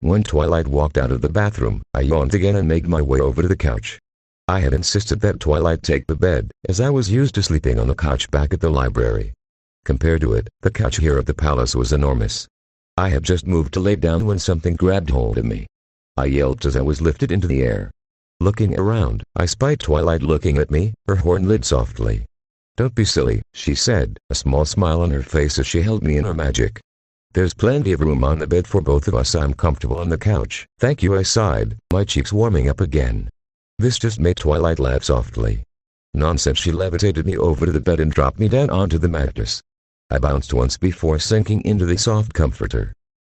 When Twilight walked out of the bathroom, I yawned again and made my way over to the couch. I had insisted that Twilight take the bed, as I was used to sleeping on the couch back at the library. Compared to it, the couch here at the palace was enormous. I had just moved to lay down when something grabbed hold of me. I yelped as I was lifted into the air. Looking around, I spied Twilight looking at me, her horn lit softly. "Don't be silly," she said, a small smile on her face as she held me in her magic. "There's plenty of room on the bed for both of us. I'm comfortable on the couch." "Thank you," I sighed, my cheeks warming up again. This just made Twilight laugh softly. Nonsense. She levitated me over to the bed and dropped me down onto the mattress. I bounced once before sinking into the soft comforter.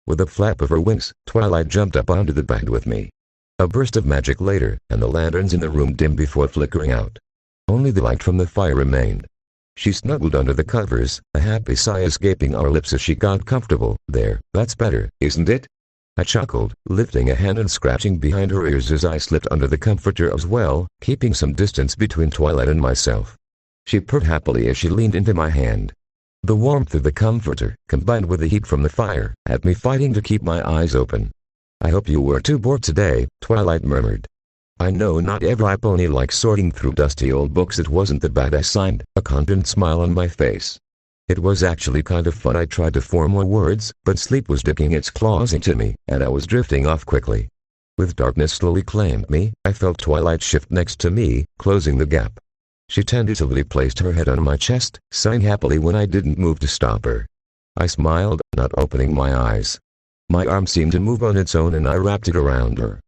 With a flap of her wings, Twilight jumped up onto the bed with me. A burst of magic later, and the lanterns in the room dimmed before flickering out. Only the light from the fire remained. She snuggled under the covers, a happy sigh escaping our lips as she got comfortable. "There, that's better, isn't it?" I chuckled, lifting a hand and scratching behind her ears as I slipped under the comforter as well, keeping some distance between Twilight and myself. She purred happily as she leaned into my hand. The warmth of the comforter, combined with the heat from the fire, had me fighting to keep my eyes open. "I hope you were too bored today," Twilight murmured. "I know not every pony likes sorting through dusty old books. It wasn't that bad," I signed, a content smile on my face. It was actually kind of fun. I tried to form more words, but sleep was digging its claws into me, and I was drifting off quickly. With darkness slowly claimed me, I felt Twilight shift next to me, closing the gap. She tentatively placed her head on my chest, sighing happily when I didn't move to stop her. I smiled, not opening my eyes. My arm seemed to move on its own and I wrapped it around her.